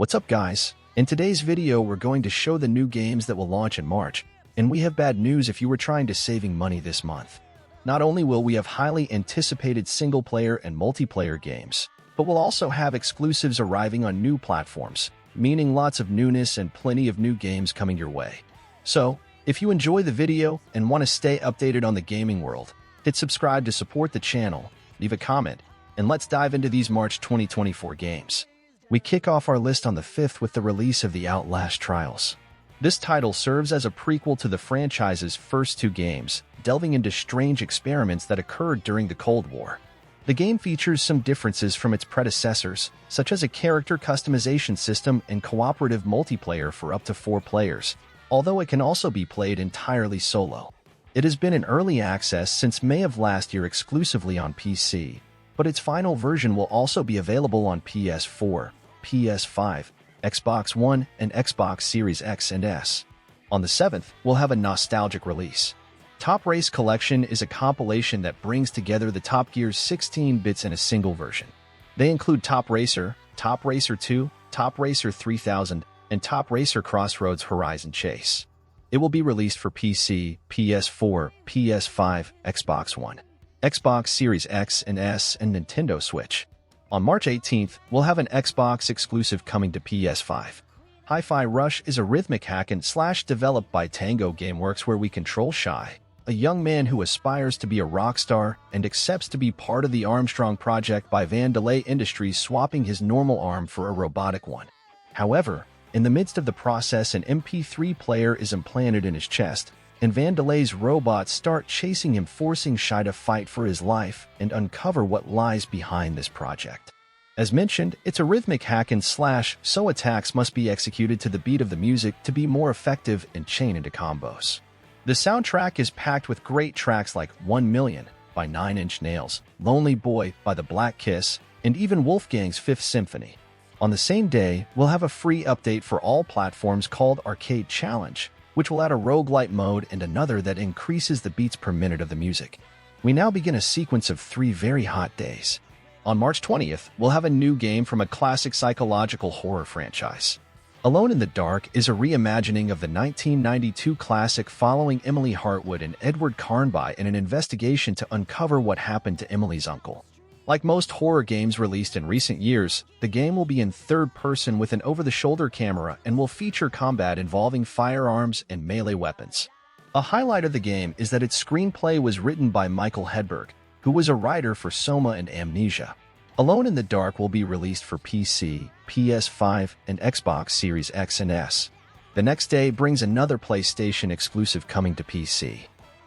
What's up guys? In today's video we're going to show the new games that will launch in March, and we have bad news if you were trying to saving money this month. Not only will we have highly anticipated single-player and multiplayer games, but we'll also have exclusives arriving on new platforms, meaning lots of newness and plenty of new games coming your way. So, if you enjoy the video and want to stay updated on the gaming world, hit subscribe to support the channel, leave a comment, and let's dive into these March 2024 games. We kick off our list on the 5th with the release of The Outlast Trials. This title serves as a prequel to the franchise's first two games, delving into strange experiments that occurred during the Cold War. The game features some differences from its predecessors, such as a character customization system and cooperative multiplayer for up to 4 players, although it can also be played entirely solo. It has been in early access since May of last year exclusively on PC, but its final version will also be available on PS4, PS5, Xbox One, and Xbox Series X and S. On the 7th, we'll have a nostalgic release. Top Race Collection is a compilation that brings together the Top Gear's 16 bits in a single version. They include Top Racer 2, Top Racer 3000, and Top Racer Crossroads Horizon Chase. It will be released for PC, PS4, PS5, Xbox One, Xbox Series X and S, and Nintendo Switch. On March 18th, we'll have an Xbox exclusive coming to PS5. Hi-Fi Rush is a rhythmic hack-and-slash developed by Tango Gameworks where we control Shy, a young man who aspires to be a rock star and accepts to be part of the Armstrong Project by Vandelay Industries, swapping his normal arm for a robotic one. However, in the midst of the process, an MP3 player is implanted in his chest, and Vandelay's robots start chasing him, forcing Shy to fight for his life and uncover what lies behind this project. As mentioned, it's a rhythmic hack-and-slash, so attacks must be executed to the beat of the music to be more effective and chain into combos. The soundtrack is packed with great tracks like 1 Million by Nine Inch Nails, Lonely Boy by The Black Kiss, and even Wolfgang's Fifth Symphony. On the same day, we'll have a free update for all platforms called Arcade Challenge, which will add a roguelite mode and another that increases the beats per minute of the music. We now begin a sequence of 3 very hot days. On March 20th, we'll have a new game from a classic psychological horror franchise. Alone in the Dark is a reimagining of the 1992 classic following Emily Hartwood and Edward Carnby in an investigation to uncover what happened to Emily's uncle. Like most horror games released in recent years, the game will be in third person with an over-the-shoulder camera and will feature combat involving firearms and melee weapons. A highlight of the game is that its screenplay was written by Michael Hedberg, who was a writer for Soma and Amnesia. Alone in the Dark will be released for PC, PS5, and Xbox Series X and S. The next day brings another PlayStation exclusive coming to PC.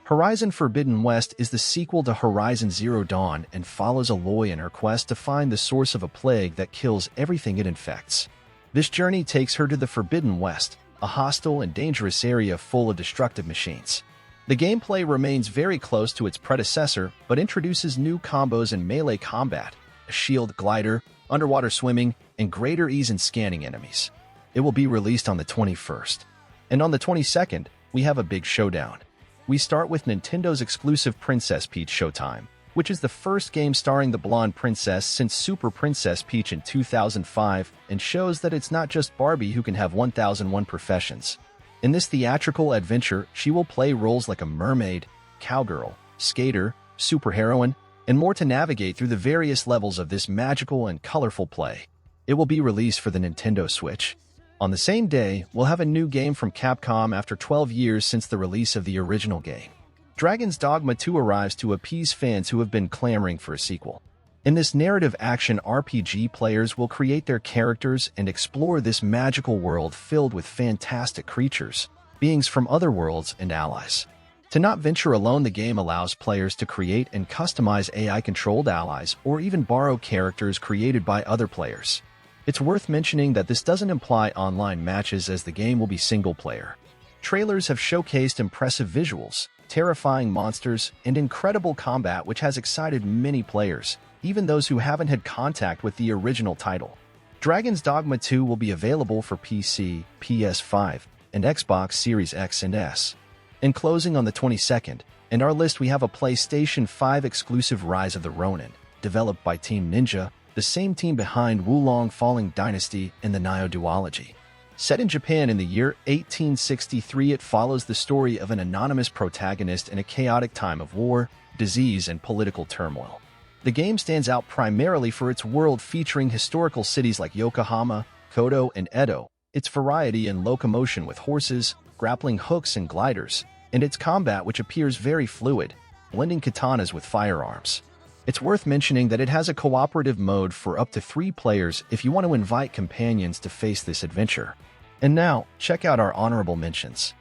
Horizon Forbidden West is the sequel to Horizon Zero Dawn and follows Aloy in her quest to find the source of a plague that kills everything it infects. This journey takes her to the Forbidden West, a hostile and dangerous area full of destructive machines. The gameplay remains very close to its predecessor, but introduces new combos and melee combat, a shield glider, underwater swimming, and greater ease in scanning enemies. It will be released on the 21st. And on the 22nd, we have a big showdown. We start with Nintendo's exclusive Princess Peach Showtime, which is the first game starring the blonde princess since Super Princess Peach in 2005 and shows that it's not just Barbie who can have 1001 professions. In this theatrical adventure, she will play roles like a mermaid, cowgirl, skater, superheroine, and more to navigate through the various levels of this magical and colorful play. It will be released for the Nintendo Switch. On the same day, we'll have a new game from Capcom after 12 years since the release of the original game. Dragon's Dogma 2 arrives to appease fans who have been clamoring for a sequel. In this narrative action RPG, players will create their characters and explore this magical world filled with fantastic creatures, beings from other worlds, and allies. To not venture alone, the game allows players to create and customize AI-controlled allies or even borrow characters created by other players. It's worth mentioning that this doesn't imply online matches, as the game will be single-player. Trailers have showcased impressive visuals, terrifying monsters, and incredible combat which has excited many players, even those who haven't had contact with the original title. Dragon's Dogma 2 will be available for PC, PS5, and Xbox Series X and S. In closing on the 22nd, in our list we have a PlayStation 5 exclusive Rise of the Ronin, developed by Team Ninja, the same team behind Wulong Falling Dynasty and the Nio duology. Set in Japan in the year 1863, it follows the story of an anonymous protagonist in a chaotic time of war, disease, and political turmoil. The game stands out primarily for its world featuring historical cities like Yokohama, Koto, and Edo, its variety in locomotion with horses, grappling hooks, and gliders, and its combat which appears very fluid, blending katanas with firearms. It's worth mentioning that it has a cooperative mode for up to 3 players if you want to invite companions to face this adventure. And now, check out our honorable mentions.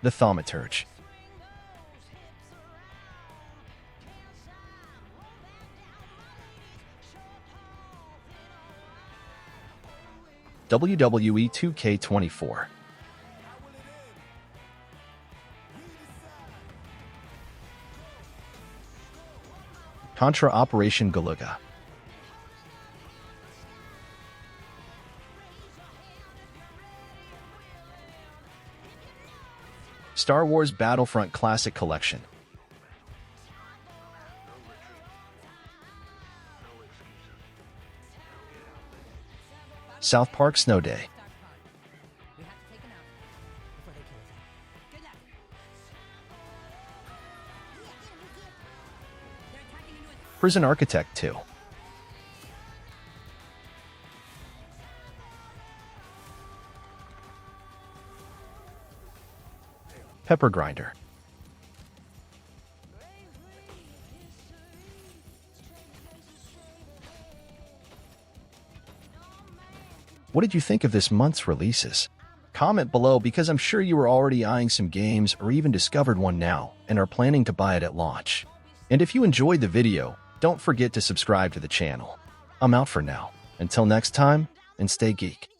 The Thaumaturge. WWE 2K24. Contra Operation Galuga. Star Wars Battlefront Classic Collection. South Park Snow Day. Prison Architect 2. Pepper Grinder. What did you think of this month's releases? Comment below because I'm sure you were already eyeing some games or even discovered one now and are planning to buy it at launch. And if you enjoyed the video, don't forget to subscribe to the channel. I'm out for now. Until next time, and stay geek.